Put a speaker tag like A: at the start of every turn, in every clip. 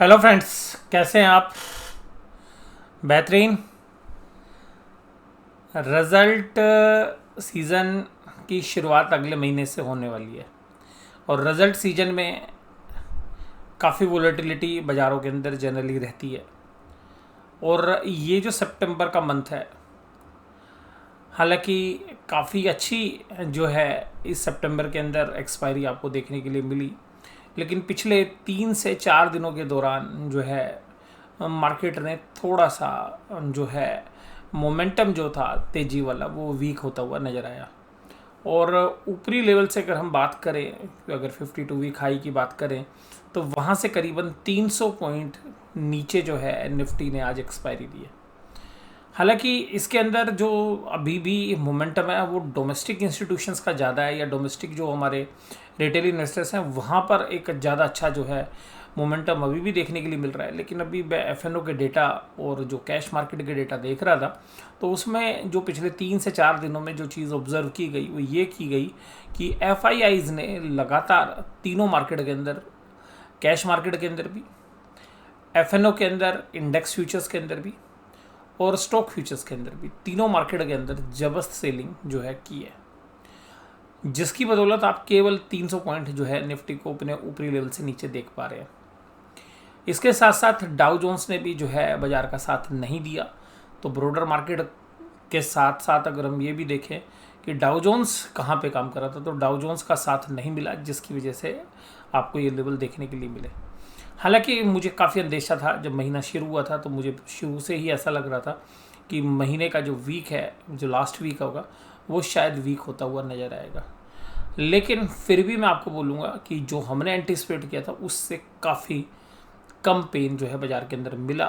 A: Hello friends, कैसे हैं आप? बेहतरीन। रिज़ल्ट सीज़न की शुरुआत अगले महीने से होने वाली है और रिज़ल्ट सीजन में काफ़ी वोलेटिलिटी बाज़ारों के अंदर जनरली रहती है। और ये जो सितंबर का मंथ है, हालांकि काफ़ी अच्छी जो है इस सितंबर के अंदर एक्सपायरी आपको देखने के लिए मिली, लेकिन पिछले 3 से 4 दिनों के दौरान जो है मार्केट ने थोड़ा सा जो है मोमेंटम जो था तेज़ी वाला वो वीक होता हुआ नज़र आया। और ऊपरी लेवल से अगर हम बात करें, अगर 52 वीक हाई की बात करें, तो वहाँ से करीबन 300 पॉइंट नीचे जो है निफ्टी ने आज एक्सपायरी दी है। हालांकि इसके अंदर जो अभी भी मोमेंटम है वो डोमेस्टिक इंस्टीट्यूशंस का ज़्यादा है, या डोमेस्टिक जो हमारे रिटेल इन्वेस्टर्स हैं वहाँ पर एक ज़्यादा अच्छा जो है मोमेंटम अभी भी देखने के लिए मिल रहा है। लेकिन अभी मैं एफएनओ के डेटा और जो कैश मार्केट के डेटा देख रहा था, तो उसमें जो पिछले 3 से 4 दिनों में जो चीज़ ऑब्जर्व की गई वो ये की गई कि एफआईआईज़ ने लगातार तीनों मार्केट के अंदर, कैश मार्केट के अंदर भी, एफएनओ के अंदर, इंडेक्स फ्यूचर्स के अंदर भी और स्टॉक फ्यूचर्स के अंदर भी, तीनों मार्केट के अंदर जबरदस्त सेलिंग जो है की है, जिसकी बदौलत आप केवल 300 पॉइंट जो है निफ्टी को अपने ऊपरी लेवल से नीचे देख पा रहे हैं। इसके साथ साथ डाउ जोन्स ने भी जो है बाजार का साथ नहीं दिया। तो ब्रोडर मार्केट के साथ साथ अगर हम ये भी देखें कि डाउ जोन्स कहाँ पे काम कर रहा था, तो डाउ जोन्स का साथ नहीं मिला, जिसकी वजह से आपको ये लेवल देखने के लिए मिले। हालांकि मुझे काफ़ी अंदेशा था जब महीना शुरू हुआ था, तो मुझे शुरू से ही ऐसा लग रहा था कि महीने का जो वीक है, जो लास्ट वीक होगा, वो शायद वीक होता हुआ नज़र आएगा। लेकिन फिर भी मैं आपको बोलूँगा कि जो हमने एंटिसिपेट किया था उससे काफ़ी कम पेन जो है बाज़ार के अंदर मिला।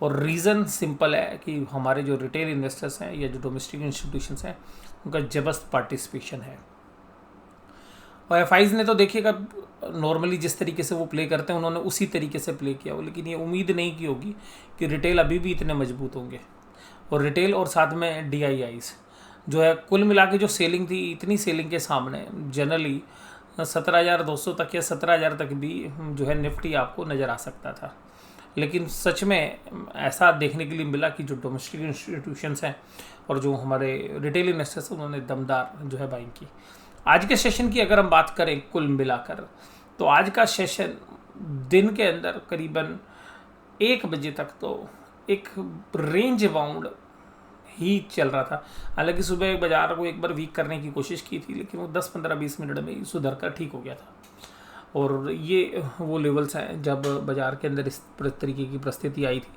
A: और रीज़न सिंपल है कि हमारे जो रिटेल इन्वेस्टर्स हैं या जो डोमेस्टिक इंस्टीट्यूशंस हैं उनका जबरदस्त पार्टिसिपेशन है। और एफआईज ने तो देखिएगा नॉर्मली जिस तरीके से वो प्ले करते हैं उन्होंने उसी तरीके से प्ले किया हो, लेकिन ये उम्मीद नहीं की होगी कि रिटेल अभी भी इतने मजबूत होंगे। और रिटेल और साथ में डीआईआईज जो है, कुल मिला के जो सेलिंग थी, इतनी सेलिंग के सामने जनरली 17,200 तक या 17,000 तक भी जो है निफ्टी आपको नज़र आ सकता था। लेकिन सच में ऐसा देखने के लिए मिला कि जो डोमेस्टिक इंस्टीट्यूशंस हैं और जो हमारे रिटेल इन्वेस्टर्स हैं उन्होंने दमदार जो है बाइंग की। आज के सेशन की अगर हम बात करें कुल मिलाकर, तो आज का सेशन दिन के अंदर करीबन 1 बजे तक तो एक रेंज बाउंड ही चल रहा था। हालांकि सुबह बाजार को एक बार वीक करने की कोशिश की थी, लेकिन वो 10-15-20 मिनट में ही सुधर कर ठीक हो गया था। और ये वो लेवल्स हैं जब बाजार के अंदर इस तरीके की परिस्थिति आई थी,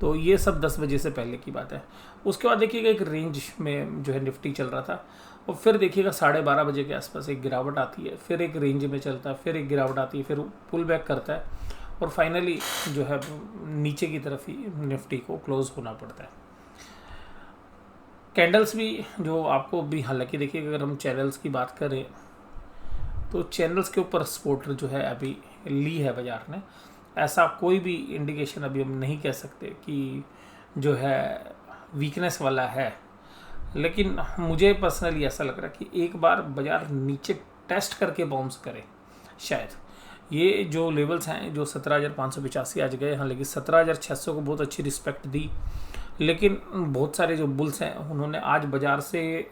A: तो ये सब 10 बजे से पहले की बात है। उसके बाद देखिएगा एक रेंज में जो है निफ्टी चल रहा था, और फिर देखिएगा 12:30 बजे के आसपास एक गिरावट आती है, फिर एक रेंज में चलता है, फिर एक गिरावट आती है, फिर पुल बैक करता है, और फाइनली जो है नीचे की तरफ ही निफ्टी को क्लोज होना पड़ता है। कैंडल्स भी जो आपको भी, हालांकि देखिए अगर हम चैनल्स की बात करें तो चैनल्स के ऊपर सपोर्ट जो है अभी ली है बाजार ने। ऐसा कोई भी इंडिकेशन अभी हम नहीं कह सकते कि जो है वीकनेस वाला है, लेकिन मुझे पर्सनली ऐसा लग रहा है कि एक बार बाजार नीचे टेस्ट करके बाउंस करे। शायद ये जो लेवल्स हैं जो 17,585 आज गए, हाँ, लेकिन 17,600 को बहुत अच्छी रिस्पेक्ट दी। लेकिन बहुत सारे जो बुल्स हैं उन्होंने आज बाज़ार से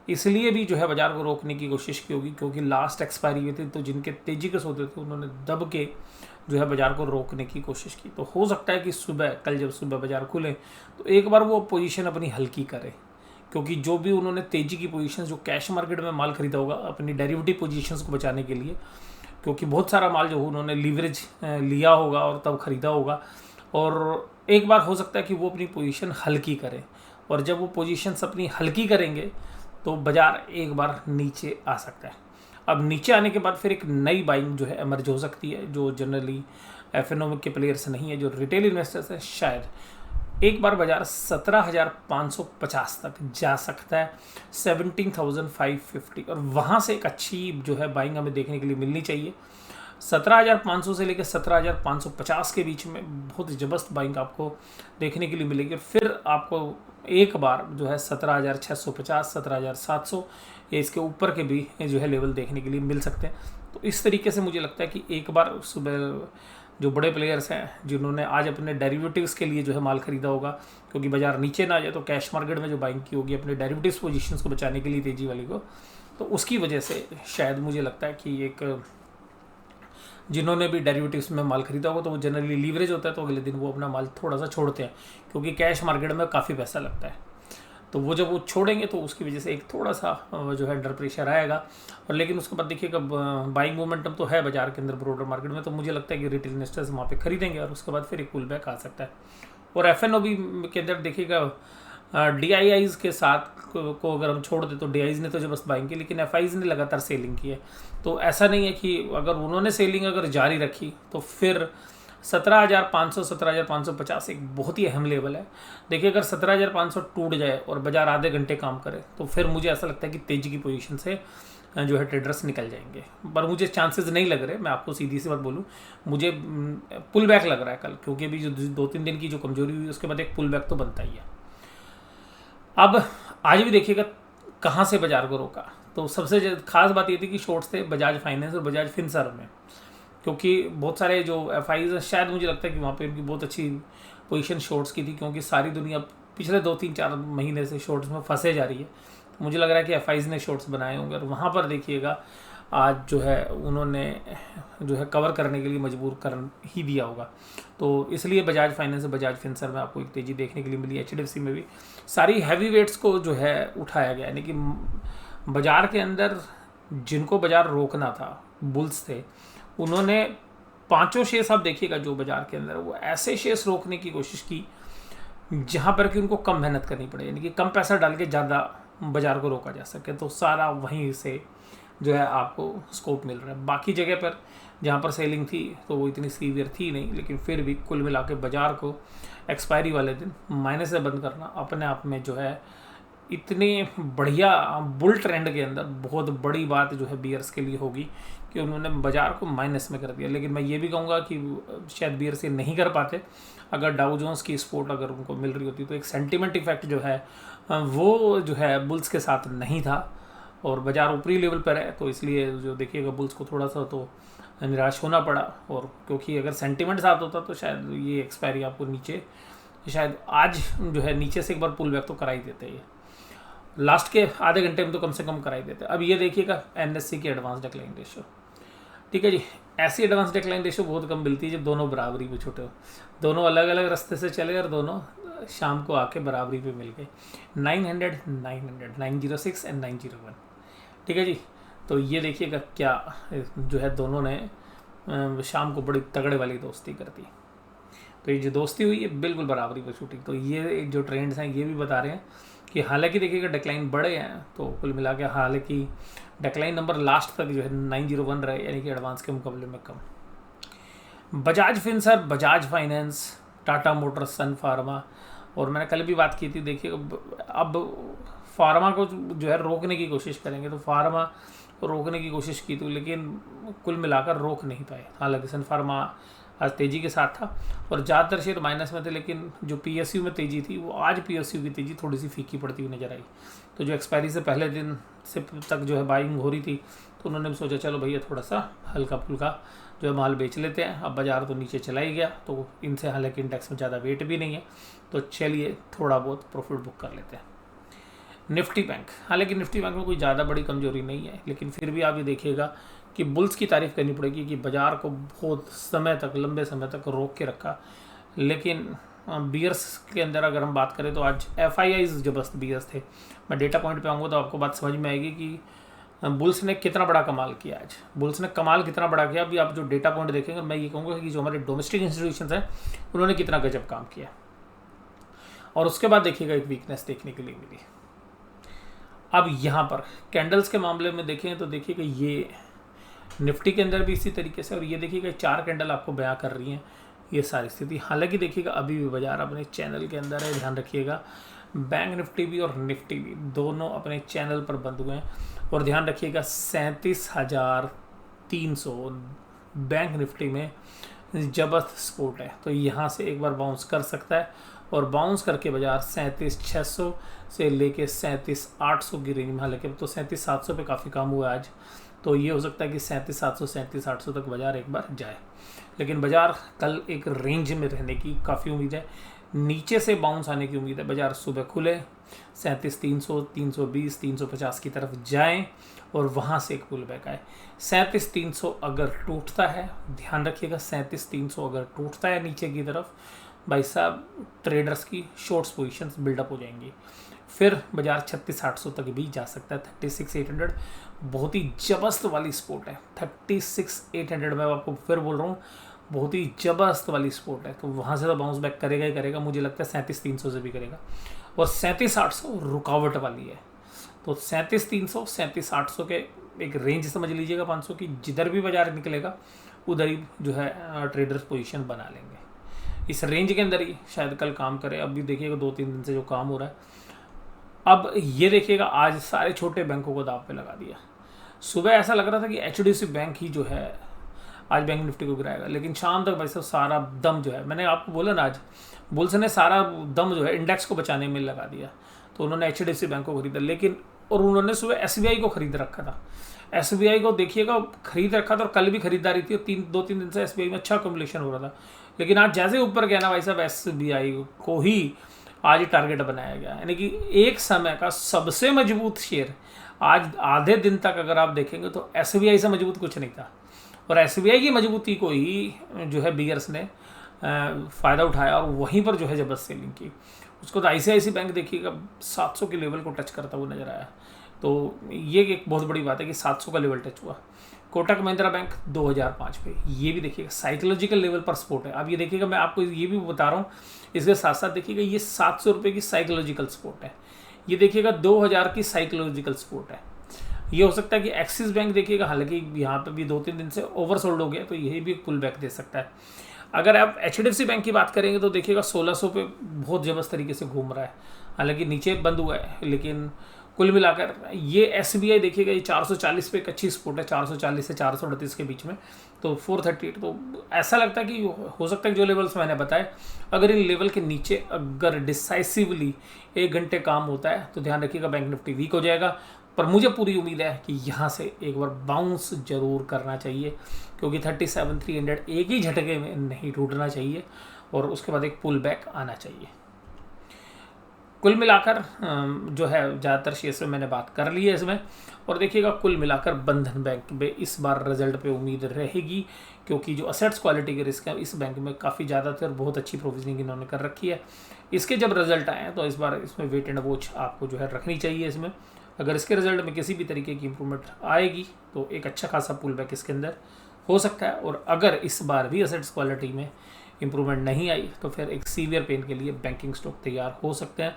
A: इसलिए भी जो है बाज़ार को रोकने की कोशिश की होगी क्योंकि लास्ट एक्सपायरी हुई थी, तो जिनके तेज़ी के सौदे थे उन्होंने दब के जो है बाज़ार को रोकने की कोशिश की। तो हो सकता है कि सुबह, कल जब सुबह बाज़ार खुले तो एक बार वो पोजीशन अपनी हल्की करे, क्योंकि जो भी उन्होंने तेज़ी की पोजीशन जो कैश मार्केट में माल खरीदा होगा अपनी डेरिवेटिव पोजीशंस को बचाने के लिए, क्योंकि बहुत सारा माल जो उन्होंने लीवरेज लिया होगा और तब ख़रीदा होगा, और एक बार हो सकता है कि वो अपनी पोजीशन हल्की करें। और जब वो पोजीशंस अपनी हल्की करेंगे तो बाज़ार एक बार नीचे आ सकता है। अब नीचे आने के बाद फिर एक नई बाइंग जो है एमर्ज हो सकती है, जो जनरली एफएनओ के प्लेयर्स नहीं है, जो रिटेल इन्वेस्टर्स है। शायद एक बार बाजार 17,550 तक जा सकता है, 17,550, और वहाँ से एक अच्छी जो है बाइंग हमें देखने के लिए मिलनी चाहिए। 17,500 से लेकर 17,550 के बीच में बहुत ज़बरदस्त बाइंग आपको देखने के लिए मिलेगी। फिर आपको एक बार जो है 17,650, 17,700 या इसके ऊपर के भी जो है लेवल देखने के लिए मिल सकते हैं। तो इस तरीके से मुझे लगता है कि एक बार सुबह जो बड़े प्लेयर्स हैं जिन्होंने आज अपने डेरिवेटिव्स के लिए जो है माल खरीदा होगा, क्योंकि बाजार नीचे ना आ जाए तो कैश मार्केट में जो बाइंग की होगी अपने डेरिवेटिव्स पोजीशंस को बचाने के लिए तेजी वाली को, तो उसकी वजह से शायद मुझे लगता है कि एक जिन्होंने भी डेरिवेटिव्स में माल खरीदा होगा तो वो जनरली लीवरेज होता है, तो अगले दिन वो अपना माल थोड़ा सा छोड़ते हैं, क्योंकि कैश मार्केट में काफ़ी पैसा लगता है। तो वो जब वो छोड़ेंगे तो उसकी वजह से एक थोड़ा सा जो है अंडर प्रेशर आएगा। और लेकिन उसके बाद देखिएगा बाइंग मोमेंटम तो है बाजार के अंदर ब्रोडर मार्केट में, तो मुझे लगता है कि रिटेल इन्वेस्टर्स वहाँ पे खरीदेंगे और उसके बाद फिर एक पुल बैक आ सकता है। और एफएनओबी के अंदर देखिएगा डीआईआईज के साथ को अगर हम छोड़ दें तो डीआईज ने तो जब बस बाइंग की, लेकिन एफआईज ने लगातार सेलिंग की है। तो ऐसा नहीं है कि अगर उन्होंने सेलिंग अगर जारी रखी तो फिर 17,500 17,550 एक बहुत ही अहम लेवल है। देखिए अगर 17,500 टूट जाए और बाजार आधे घंटे काम करे तो फिर मुझे ऐसा लगता है कि तेजी की पोजीशन से जो है ट्रेडर्स निकल जाएंगे, पर मुझे चांसेस नहीं लग रहे। मैं आपको सीधी सी बात बोलूँ, मुझे पुल बैक लग रहा है कल, क्योंकि अभी जो 2-3 दिन की जो कमजोरी हुई उसके बाद एक पुल बैक तो बनता ही है। अब आज भी देखिएगा कहाँ से बाजार को रोका, तो सबसे खास बात ये थी कि शॉर्ट्स थे बजाज फाइनेंस और बजाज फिनसर्व में, क्योंकि बहुत सारे जो एफआईज शायद मुझे लगता है कि वहाँ पे उनकी बहुत अच्छी पोजीशन शॉर्ट्स की थी, क्योंकि सारी दुनिया पिछले 2-3-4 महीने से शॉर्ट्स में फंसे जा रही है। तो मुझे लग रहा है कि एफआईज ने शॉर्ट्स बनाए होंगे और वहाँ पर देखिएगा आज जो है उन्होंने जो है कवर करने के लिए मजबूर कर ही दिया होगा। तो इसलिए बजाज फाइनेंस बजाज फिनसर्व में आपको एक तेज़ी देखने के लिए मिली। एचडीएफसी में भी सारी हैवी वेट्स को जो है उठाया गया, यानी कि बाजार के अंदर जिनको बाजार रोकना था बुल्स थे, उन्होंने 5 शेयर्स आप देखिएगा जो बाजार के अंदर वो ऐसे शेयर्स रोकने की कोशिश की जहाँ पर कि उनको कम मेहनत करनी पड़े, यानी कि कम पैसा डाल के ज़्यादा बाजार को रोका जा सके। तो सारा वहीं से जो है आपको स्कोप मिल रहा है। बाकी जगह पर जहाँ पर सेलिंग थी तो वो इतनी सीवियर थी नहीं, लेकिन फिर भी कुल मिला के बाजार को एक्सपायरी वाले दिन माइनस से बंद करना अपने आप में जो है इतनी बढ़िया बुल ट्रेंड के अंदर बहुत बड़ी बात जो है बियर्स के लिए होगी कि उन्होंने बाजार को माइनस में कर दिया। लेकिन मैं ये भी कहूँगा कि शायद बियर्स ये नहीं कर पाते अगर डाउ जोन्स की सपोर्ट अगर उनको मिल रही होती, तो एक सेंटिमेंट इफेक्ट जो है वो जो है बुल्स के साथ नहीं था और बाजार ऊपरी लेवल पर है, तो इसलिए जो देखिएगा बुल्स को थोड़ा सा तो निराश होना पड़ा। और क्योंकि अगर सेंटिमेंट साथ होता तो शायद ये एक्सपायरी आपको नीचे शायद आज जो है नीचे से एक बार पुल बैक तो करा ही देते हैं, लास्ट के आधे घंटे में तो कम से कम करा ही देते। अब ये देखिएगा एनएससी की एडवांस डिक्लाइन रेशियो, ठीक है जी, ऐसी एडवांस डिक्लाइन रेशियो बहुत कम मिलती है जब दोनों बराबरी पे छूटे हो, दोनों अलग अलग रास्ते से चले और दोनों शाम को आके बराबरी पे मिल गए। 900 900 906 एंड 901, ठीक है जी। तो ये देखिएगा क्या जो है दोनों ने शाम को बड़ी तगड़े वाली दोस्ती कर दी। तो ये जो दोस्ती हुई है बिल्कुल बराबरी पर छूटी। तो ये जो ट्रेंड्स हैं ये भी बता रहे हैं कि हालांकि देखिएगा डिक्लाइन बड़े हैं, तो कुल मिला के हालांकि डिक्लाइन नंबर लास्ट तक जो है 901 रहे, यानी कि एडवांस के मुकाबले में कम। Bajaj Finserv, Bajaj finance, Tata Motors, Sun Pharma, और मैंने कल भी बात की थी, देखिए अब फार्मा को जो है रोकने की कोशिश करेंगे, तो फार्मा को रोकने की कोशिश की थी लेकिन कुल मिलाकर रोक नहीं पाए। हालांकि सन फार्मा आज तेज़ी के साथ था और ज़्यादातर शेयर माइनस में थे, लेकिन जो पीएसयू में तेज़ी थी वो आज पीएसयू की तेज़ी थोड़ी सी फीकी पड़ती हुई नजर आई। तो जो एक्सपायरी से पहले दिन से तक जो है बाइंग हो रही थी, तो उन्होंने भी सोचा चलो भैया थोड़ा सा हल्का फुल्का जो है माल बेच लेते हैं। अब बाजार तो नीचे चला ही गया, तो इनसे हालांकि इंडेक्स में ज़्यादा वेट भी नहीं है, तो चलिए थोड़ा बहुत प्रॉफिट बुक कर लेते हैं। निफ्टी बैंक, हालांकि निफ्टी बैंक में कोई ज़्यादा बड़ी कमजोरी नहीं है, लेकिन फिर भी आप ये देखिएगा कि बुल्स की तारीफ़ करनी पड़ेगी कि बाजार को बहुत समय तक, लंबे समय तक रोक के रखा। लेकिन बियर्स के अंदर अगर हम बात करें तो आज एफआईआई जबरदस्त बियर्स थे। मैं डेटा पॉइंट पे आऊँगा तो आपको बात समझ में आएगी कि बुल्स ने कितना बड़ा कमाल किया। आज बुल्स ने कमाल कितना बड़ा किया, अभी आप जो डेटा पॉइंट देखेंगे मैं ये कहूँगा कि जो हमारे डोमेस्टिक इंस्टीट्यूशंस हैं उन्होंने कितना गजब काम किया। और उसके बाद देखिएगा एक वीकनेस देखने के लिए मिली। अब यहाँ पर कैंडल्स के मामले में देखें तो देखिएगा ये निफ्टी के अंदर भी इसी तरीके से, और ये देखिएगा 4 कैंडल आपको बयां कर रही हैं ये सारी स्थिति। हालांकि देखिएगा अभी भी बाजार अपने चैनल के अंदर है, ध्यान रखिएगा। बैंक निफ्टी भी और निफ्टी भी दोनों अपने चैनल पर बंद हुए हैं, और ध्यान रखिएगा 37,300 बैंक निफ्टी में जबरदस्त सपोर्ट है, तो यहाँ से एक बार बाउंस कर सकता है और बाउंस करके बाजार 37,600 से लेके 37,800 की रेंज में, हालांकि अब तो 37,700 पे काफ़ी कम हुआ आज, तो ये हो सकता है कि 37,700 37,800 तक बाजार एक बार जाए। लेकिन बाजार कल एक रेंज में रहने की काफ़ी उम्मीद है, नीचे से बाउंस आने की उम्मीद है। बाजार सुबह खुले 37,300 320 350 की तरफ जाएं और वहाँ से एक पुल बैक आए। 37,300 अगर टूटता है, ध्यान रखिएगा 37,300 अगर टूटता है नीचे की तरफ, भाई साहब ट्रेडर्स की शॉर्ट्स पोजीशंस बिल्डअप हो जाएंगी। फिर बाजार 36,800 तक भी जा सकता है। 36,800 बहुत ही जबरदस्त वाली स्पोर्ट है। 36,800 मैं आपको फिर बोल रहा हूँ, बहुत ही जबरदस्त वाली स्पोर्ट है। तो वहाँ से तो बाउंस बैक करेगा ही करेगा, मुझे लगता है 37,300 से भी करेगा। और 37,800 रुकावट वाली है। तो 37,300 37,800 के एक रेंज समझ लीजिएगा 500 की, जिधर भी बाजार निकलेगा उधर ही जो है ट्रेडर्स पोजीशन बना लेंगे। इस रेंज के अंदर ही शायद कल काम करे। अब भी देखिएगा 2-3 दिन से जो काम हो रहा है। अब ये देखिएगा आज सारे छोटे बैंकों को दाव पे लगा दिया। सुबह ऐसा लग रहा था कि HDFC बैंक ही जो है आज बैंक निफ्टी को गिराएगा, लेकिन शाम तक भाई साहब सारा दम जो है, मैंने आपको बोला ना आज बुल्स ने सारा दम जो है इंडेक्स को बचाने में लगा दिया। तो उन्होंने HDFC बैंक को खरीदा, लेकिन और उन्होंने सुबह SBI को खरीद रखा था। SBI को देखिएगा खरीद रखा था और कल भी खरीदारी थी, 2-3 दिन से SBI में अच्छा कम्युलेशन हो रहा था। लेकिन आज जैसे ऊपर गया ना भाई साहब, SBI को ही आज टारगेट बनाया गया। यानी कि एक समय का सबसे मजबूत शेयर आज आधे दिन तक अगर आप देखेंगे तो SBI से मजबूत कुछ नहीं था। और SBI की मजबूती को ही जो है बिगर्स ने फ़ायदा उठाया और वहीं पर जो है जबरदस्त सेलिंग की। उसको तो ICICI बैंक देखिएगा 700 के लेवल को टच करता हुआ नजर आया। तो ये एक बहुत बड़ी बात है कि 700 का लेवल टच हुआ। कोटक महिंद्रा बैंक 2005 पे, ये भी देखिएगा साइकोलॉजिकल लेवल पर सपोर्ट है। अब ये देखिएगा मैं आपको ये भी बता रहा हूँ, इसके साथ साथ देखिएगा ये 700 रुपये की साइकोलॉजिकल सपोर्ट है। ये देखिएगा 2000 की साइकोलॉजिकल सपोर्ट है। ये हो सकता है कि एक्सिस बैंक देखिएगा, हालांकि यहाँ पे भी 2-3 दिन से ओवरसोल्ड हो गया, तो यही भी एक पुल बैक दे सकता है। अगर आप HDFC बैंक की बात करेंगे तो देखिएगा 1600 पे बहुत जबरदस्त तरीके से घूम रहा है, हालांकि नीचे बंद हुआ है। लेकिन कुल मिलाकर ये SBI देखिएगा ये 440 पे एक अच्छी सपोर्ट है, 440 से 438 के बीच में, तो 438। तो ऐसा लगता है कि हो सकता है जो लेवल्स मैंने बताए, अगर इन लेवल के नीचे अगर डिसाइसिवली 1 घंटे काम होता है तो ध्यान रखिएगा बैंक निफ्टी वीक हो जाएगा। पर मुझे पूरी उम्मीद है कि यहाँ से एक बार बाउंस जरूर करना चाहिए, क्योंकि 37,300 एक ही झटके में नहीं टूटना चाहिए और उसके बाद एक पुल बैक आना चाहिए। कुल मिलाकर जो है ज़्यादातर शेयर से मैंने बात कर ली है इसमें। और देखिएगा कुल मिलाकर बंधन बैंक पे इस बार रिजल्ट पे उम्मीद रहेगी, क्योंकि जो असेट्स क्वालिटी के रिस्क है इस बैंक में काफ़ी ज़्यादा थे और बहुत अच्छी प्रोविजनिंग इन्होंने कर रखी है। इसके जब रिजल्ट आए तो इस बार इसमें वेट एंड वॉच आपको जो है रखनी चाहिए इसमें। अगर इसके रिजल्ट में किसी भी तरीके की इंप्रूवमेंट आएगी तो एक अच्छा खासा पुल बैक इसके अंदर हो सकता है। और अगर इस बार भी असेट्स क्वालिटी में इंप्रूवमेंट नहीं आई तो फिर एक सीवियर पेन के लिए बैंकिंग स्टॉक तैयार हो सकते हैं।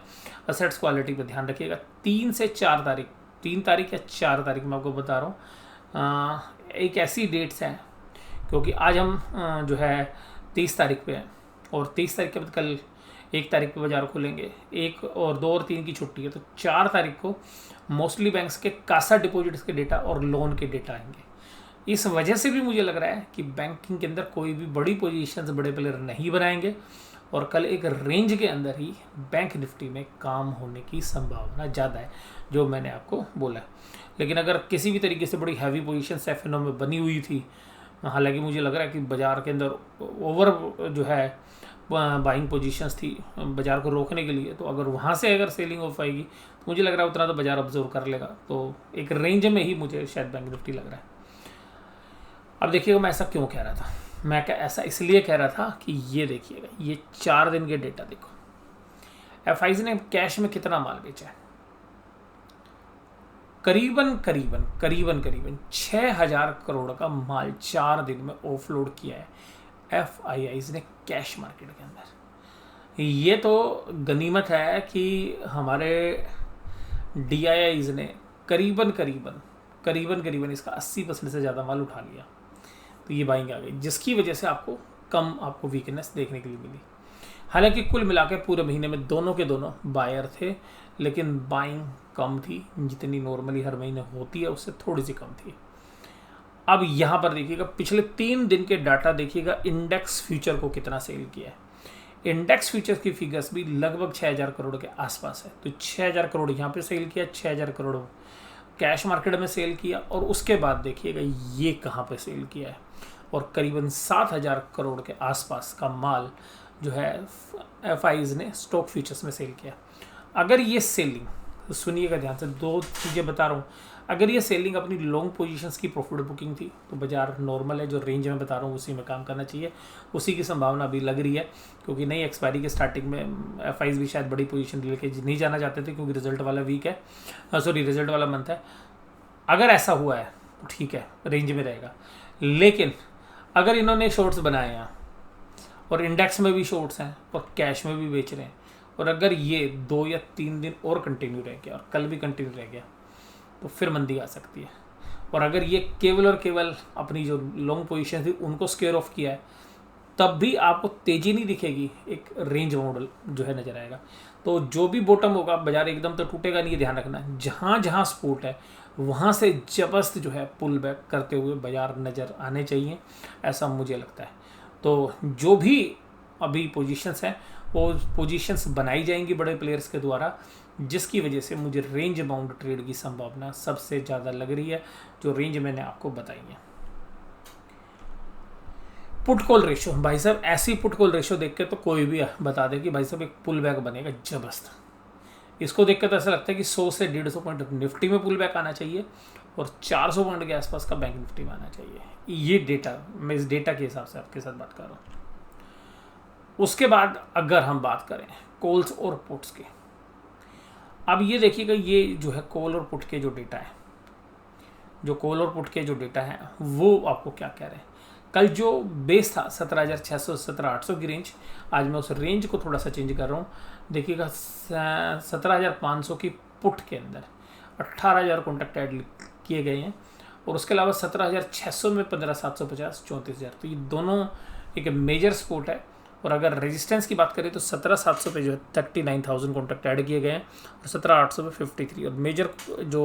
A: असेट्स क्वालिटी पर ध्यान रखिएगा। 3 से 4 तारीख, 3 तारीख या 4 तारीख मैं आपको बता रहा हूँ, एक ऐसी डेट्स हैं, क्योंकि आज हम जो है 30 तारीख पे हैं और 30 तारीख के बाद कल 1 तारीख पे बाजार खुलेंगे। 1 और 2 और 3 की छुट्टी है, तो 4 तारीख को मोस्टली बैंक्स के कासा डिपॉजिट्स के डेटा और लोन के डेटा आएंगे। इस वजह से भी मुझे लग रहा है कि बैंकिंग के अंदर कोई भी बड़ी पोजीशंस बड़े प्लेयर नहीं बनाएंगे और कल एक रेंज के अंदर ही बैंक निफ्टी में काम होने की संभावना ज़्यादा है, जो मैंने आपको बोला। लेकिन अगर किसी भी तरीके से बड़ी हैवी पोजीशंस एफएनओ में बनी हुई थी, हालांकि मुझे लग रहा है कि बाज़ार के अंदर ओवर जो है बाइंग पोजीशंस थी बाज़ार को रोकने के लिए, तो अगर वहाँ से अगर सेलिंग हो पाएगी तो मुझे लग रहा है उतना तो बाज़ार ऑब्जर्व कर लेगा। तो एक रेंज में ही मुझे शायद बैंक निफ्टी लग रहा है। अब देखिएगा मैं ऐसा क्यों कह रहा था, मैं क्या ऐसा इसलिए कह रहा था कि ये देखिएगा ये 4 दिन के डेटा देखो, FIs ने कैश में कितना माल बेचा है, करीबन 6,000 करोड़ का माल 4 दिन में ऑफलोड किया है FIIs ने कैश मार्केट के अंदर। ये तो गनीमत है कि हमारे DIIs ने करीबन इसका 80% से ज़्यादा माल उठा लिया, तो ये बाइंग आ गई, जिसकी वजह से आपको वीकनेस देखने के लिए मिली। हालांकि कुल मिलाकर पूरे महीने में दोनों के दोनों बायर थे, लेकिन बाइंग कम थी, जितनी नॉर्मली हर महीने होती है उससे थोड़ी सी कम थी। अब यहाँ पर देखिएगा पिछले 3 दिन के डाटा देखिएगा, इंडेक्स फ्यूचर को कितना सेल किया है। इंडेक्स फ्यूचर की फिगर्स भी लगभग 6,000 करोड़ के आसपास है, तो 6,000 करोड़ यहाँ पे सेल किया, 6,000 करोड़ कैश मार्केट में सेल किया और उसके बाद देखिएगा ये कहाँ पे सेल किया है, और करीबन 7,000 करोड़ के आसपास का माल जो है एफआईज ने स्टॉक फ्यूचर्स में सेल किया। अगर ये सेलिंग, तो सुनिएगा ध्यान से, दो चीज़ें बता रहा हूँ, अगर ये सेलिंग अपनी लॉन्ग पोजीशंस की प्रॉफिट बुकिंग थी तो बाजार नॉर्मल है, जो रेंज में बता रहा हूँ उसी में काम करना चाहिए, उसी की संभावना अभी लग रही है, क्योंकि नई एक्सपायरी के स्टार्टिंग में एफआईज भी शायद बड़ी पोजीशन लेके नहीं जाना चाहते थे क्योंकि रिजल्ट वाला वीक है, रिजल्ट वाला मंथ है। अगर ऐसा हुआ है तो ठीक है, रेंज में रहेगा। लेकिन अगर इन्होंने शॉर्ट्स बनाए हैं और इंडेक्स में भी शॉर्ट्स हैं और कैश में भी बेच रहे हैं, और अगर ये 2 या 3 दिन और कंटिन्यू रह गया और कल भी कंटिन्यू रह गया तो फिर मंदी आ सकती है। और अगर ये केवल और केवल अपनी जो लॉन्ग पोजीशन थी उनको स्केयर ऑफ किया है, तब भी आपको तेज़ी नहीं दिखेगी, एक रेंज मॉडल जो है नज़र आएगा। तो जो भी बॉटम होगा, बाजार एकदम तो टूटेगा नहीं, ध्यान रखना। जहाँ जहाँ सपोर्ट है वहाँ से जबरदस्त जो है पुल बैक करते हुए बाजार नज़र आने चाहिए, ऐसा मुझे लगता है। तो जो भी अभी पोजीशंस हैं वो पोजीशंस बनाई जाएंगी बड़े प्लेयर्स के द्वारा, जिसकी वजह से मुझे रेंज बाउंड ट्रेड की संभावना सबसे ज़्यादा लग रही है, जो रेंज मैंने आपको बताई है। पुट कॉल रेशो, भाई साहब ऐसी पुट कॉल रेशो देख के तो कोई भी बता दे कि भाई साहब एक पुल बैक बनेगा जबरदस्त। इसको देख कर तो ऐसा लगता है कि 100 से 150 पॉइंट निफ्टी में पुल बैक आना चाहिए और 400 पॉइंट के आसपास का बैंक निफ्टी में आना चाहिए। ये डेटा, मैं इस डेटा के हिसाब से आपके साथ बात कर रहा हूँ। उसके बाद अगर हम बात करें कॉल्स और पुट्स की, अब ये देखिएगा, ये जो है कॉल और पुट के जो डेटा है, जो कॉल और पुट के जो डेटा है वो आपको क्या कह रहे हैं। कल जो बेस था 17,600 17,800 की रेंज, आज मैं उस रेंज को थोड़ा सा चेंज कर रहा हूँ। देखिएगा 17,500 की पुट के अंदर 18,000 कॉन्टैक्ट ऐड किए गए हैं, और उसके अलावा 17,600 में 15,750 34,000, तो ये दोनों एक मेजर सपोर्ट है। और अगर रेजिस्टेंस की बात करें तो 17,700 पे जो है 39,000 कॉन्टैक्ट ऐड किए गए हैं और 17,800 पे 53, और मेजर जो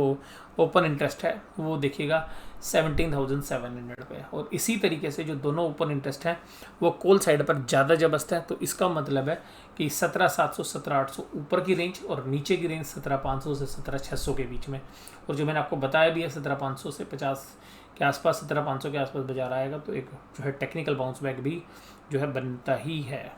A: ओपन इंटरेस्ट है वो देखिएगा 17,700 पे। और इसी तरीके से जो दोनों ओपन इंटरेस्ट हैं वो कॉल साइड पर ज़्यादा जबरदस्त है। तो इसका मतलब है कि 17,700 17,800 ऊपर की रेंज और नीचे की रेंज 17,500 से 17,600 के बीच में। और जो मैंने आपको बताया भी है 17,500 से 50 के आसपास, 17,500 के आसपास बाजार आएगा तो एक जो है टेक्निकल बाउंस बैक भी जो है बनता ही है।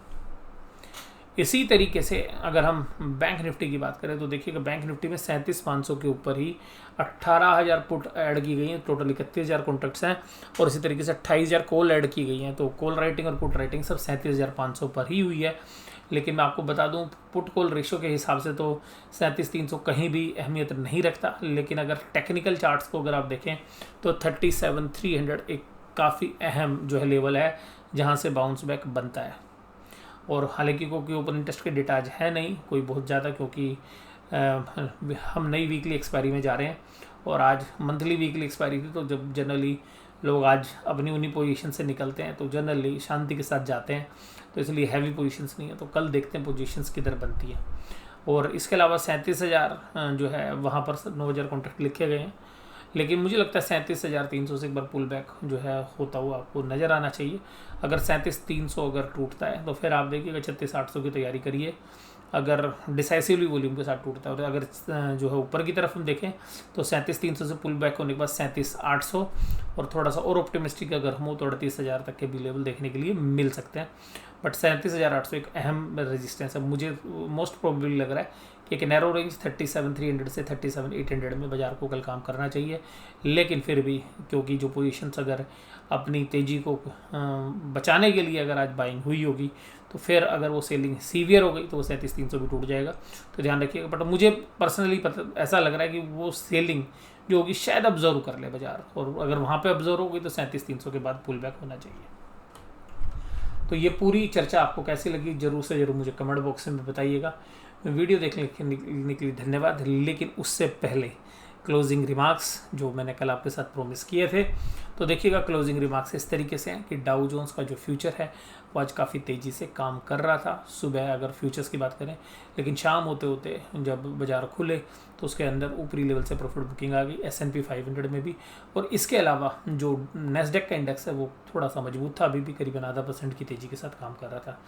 A: इसी तरीके से अगर हम बैंक निफ्टी की बात करें तो देखिएगा बैंक निफ्टी में 37,500 के ऊपर ही 18,000 पुट ऐड की गई हैं, टोटल 31,000 कॉन्ट्रैक्ट्स हैं, और इसी तरीके से 28,000 कॉल ऐड की गई हैं। तो कॉल राइटिंग और पुट राइटिंग सब 37,500 पर ही हुई है। लेकिन मैं आपको बता दूं पुट कॉल रेशो के हिसाब से तो 37,300 कहीं भी अहमियत नहीं रखता, लेकिन अगर टेक्निकल चार्ट्स को अगर आप देखें तो 37,300 एक काफ़ी अहम जो है लेवल है जहाँ से बाउंस बैक बनता है। और हालांकि क्योंकि ओपन इंटरेस्ट के डेटा आज है नहीं कोई बहुत ज़्यादा, क्योंकि हम नई वीकली एक्सपायरी में जा रहे हैं और आज मंथली वीकली एक्सपायरी थी, तो जब जनरली लोग आज अपनी उन्हीं पोजीशन से निकलते हैं तो जनरली शांति के साथ जाते हैं, तो इसलिए हैवी पोजीशंस नहीं है। तो कल देखते हैं पोजीशंस किधर बनती है। और इसके अलावा 37,000 जो है वहाँ पर 9,000 कॉन्ट्रैक्ट लिखे गए हैं, लेकिन मुझे लगता है 37,300 से एक बार पुल बैक जो है होता हुआ आपको नज़र आना चाहिए। अगर 37,300 अगर टूटता है तो फिर आप देखिएगा 36,800 की तैयारी करिए, अगर डिसाइसिवली वॉल्यूम के साथ टूटता है। और अगर जो है ऊपर की तरफ हम देखें तो 37,300 से पुल बैक होने के बाद 37,800, और थोड़ा सा और ऑप्टिमिस्टिक अगर हम हो तो 38,000 तक के भी लेवल देखने के लिए मिल सकते हैं। बट 37,800 एक अहम रेजिस्टेंस है। मुझे मोस्ट प्रोबेबली लग रहा है कि एक नैरो रेंज 37,300 से 37,800 में बाजार को कल काम करना चाहिए। लेकिन फिर भी क्योंकि जो पोजीशंस अगर अपनी तेज़ी को बचाने के लिए अगर आज बाइंग हुई होगी तो फिर अगर वो सेलिंग सीवियर हो गई तो वो 37,300 भी टूट जाएगा, तो ध्यान रखिएगा। बट मुझे पर्सनली ऐसा लग रहा है कि वो सेलिंग जो होगी शायद ऑब्जर्व कर ले बाजार, और अगर वहाँ पे ऑब्जर्व हो गई तो 37,300 के बाद पुल बैक होना चाहिए। तो ये पूरी चर्चा आपको कैसी लगी ज़रूर से ज़रूर मुझे कमेंट बॉक्स में बताइएगा। वीडियो देखने के लिए धन्यवाद। लेकिन उससे पहले क्लोजिंग रिमार्क्स जो मैंने कल आपके साथ प्रॉमिस किए थे, तो देखिएगा क्लोजिंग रिमार्क्स इस तरीके से हैं कि डाउ जोन्स का जो फ्यूचर है वो आज काफ़ी तेज़ी से काम कर रहा था सुबह अगर फ्यूचर्स की बात करें, लेकिन शाम होते होते जब बाजार खुले तो उसके अंदर ऊपरी लेवल से प्रॉफिट बुकिंग आ गई S&P 500 में भी। और इसके अलावा जो नेस्डेक का इंडेक्स है वो थोड़ा सा मजबूत था, अभी भी करीबन 0.5% की तेज़ी के साथ काम कर रहा था।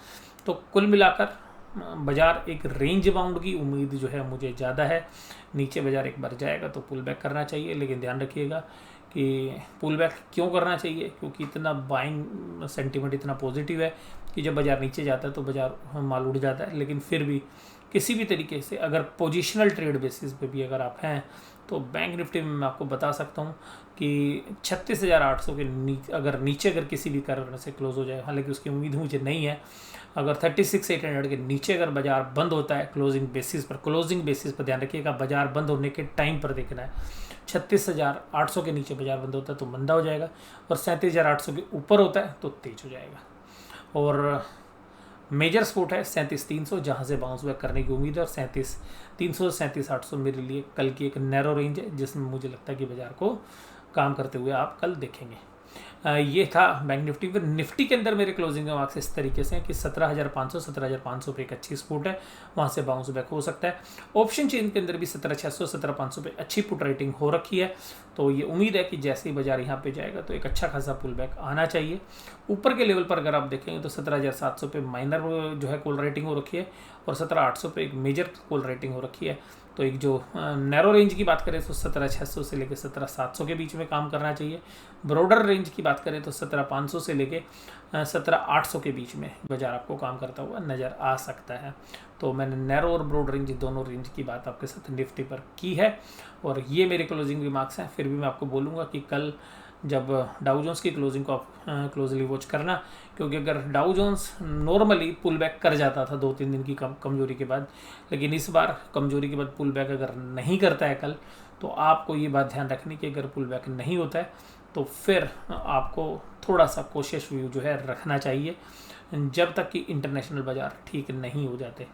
A: तो कुल मिलाकर बाजार एक रेंज बाउंड की उम्मीद जो है मुझे ज़्यादा है। नीचे बाजार एक बार जाएगा तो पुल बैक करना चाहिए, लेकिन ध्यान रखिएगा कि पुल बैक क्यों करना चाहिए, क्योंकि इतना बाइंग सेंटीमेंट इतना पॉजिटिव है कि जब बाजार नीचे जाता है तो बाजार माल उड़ जाता है। लेकिन फिर भी किसी भी तरीके से अगर पोजिशनल ट्रेड बेसिस पे भी अगर आप हैं तो बैंक निफ्टी में मैं आपको बता सकता हूँ कि 36,800 के नीचे अगर किसी भी कारण से क्लोज हो जाए, हालांकि उसकी उम्मीद मुझे नहीं है, अगर 36,800 के नीचे अगर बाजार बंद होता है क्लोजिंग बेसिस पर ध्यान रखिएगा, बाजार बंद होने के टाइम पर देखना है। 36,800 के नीचे बाजार बंद होता है तो मंदा हो जाएगा, और 37,800 के ऊपर होता है तो तेज हो जाएगा। और मेजर सपोर्ट है 37,300, जहाँ से बाउंस बैक करने की उम्मीद है, और 37,300 37,800 मेरे लिए कल की एक नैरो रेंज है जिसमें मुझे लगता है कि बाजार को काम करते हुए आप कल देखेंगे। ये था बैंक निफ्टी। फिर निफ्टी के अंदर मेरे क्लोजिंग मार्क्स इस तरीके से हैं कि 17,500 पे एक अच्छी सपोर्ट है, वहाँ से बाउंस बैक हो सकता है। ऑप्शन चेन के अंदर भी 17,600 17,500 पे अच्छी पुट राइटिंग हो रखी है, तो ये उम्मीद है कि जैसे ही बाजार यहाँ पे जाएगा तो एक अच्छा खासा पुल बैक आना चाहिए। ऊपर के लेवल पर अगर आप देखेंगे तो 17,700 पे माइनर जो है कॉल राइटिंग हो रखी है, और 17,800 पे एक मेजर कॉल राइटिंग हो रखी है। तो एक जो नैरो रेंज की बात करें तो 17,600 से लेकर 17,700 के बीच में काम करना चाहिए। ब्रॉडर रेंज की बात करें तो 17,500 से लेकर 17,800 के बीच में बाजार आपको काम करता हुआ नज़र आ सकता है। तो मैंने नैरो और ब्रॉड रेंज दोनों रेंज की बात आपके साथ निफ्टी पर की है, और ये मेरे क्लोजिंग रिमार्क्स हैं। फिर भी मैं आपको बोलूँगा कि कल जब डाउ जोन्स की क्लोजिंग को आप क्लोजली वॉच करना, क्योंकि अगर Dow Jones normally pull back कर जाता था 2-3 दिन की कमजोरी के बाद, लेकिन इस बार कमजोरी के बाद पुल बैक अगर नहीं करता है कल, तो आपको ये बात ध्यान रखनी कि अगर पुल बैक नहीं होता है तो फिर आपको थोड़ा सा कोशिश व्यू जो है रखना चाहिए जब तक कि इंटरनेशनल बाज़ार ठीक नहीं हो जाते।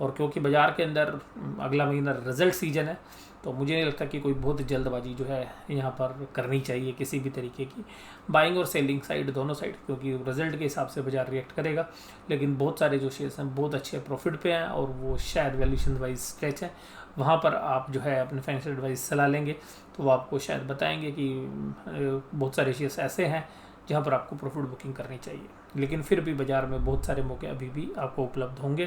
A: और क्योंकि बाज़ार के अंदर अगला महीना रिजल्ट सीजन है, तो मुझे नहीं लगता कि कोई बहुत जल्दबाजी जो है यहाँ पर करनी चाहिए किसी भी तरीके की, बाइंग और सेलिंग साइड दोनों साइड, क्योंकि रिजल्ट के हिसाब से बाजार रिएक्ट करेगा। लेकिन बहुत सारे जो शेयर्स हैं बहुत अच्छे प्रॉफिट पे हैं, और वो शायद वैल्यूएशन वाइज स्ट्रेच है, वहाँ पर आप जो है अपने फाइनेंशियल एडवाइस सलाह लेंगे तो वो आपको शायद बताएंगे कि बहुत सारे शेयर्स ऐसे हैं जहाँ पर आपको प्रॉफिट बुकिंग करनी चाहिए। लेकिन फिर भी बाज़ार में बहुत सारे मौके अभी भी आपको उपलब्ध होंगे,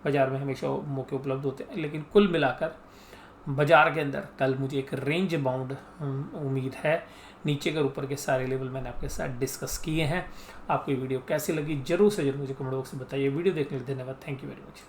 A: बाज़ार में हमेशा मौके उपलब्ध होते हैं। लेकिन कुल मिलाकर बाज़ार के अंदर कल मुझे एक रेंज बाउंड उम्मीद है। नीचे के ऊपर के सारे लेवल मैंने आपके साथ डिस्कस किए हैं। आपको ये वीडियो कैसी लगी जरूर से जरूर मुझे कमेंट बॉक्स में बताइए। वीडियो देखने के लिए धन्यवाद। Thank you very much.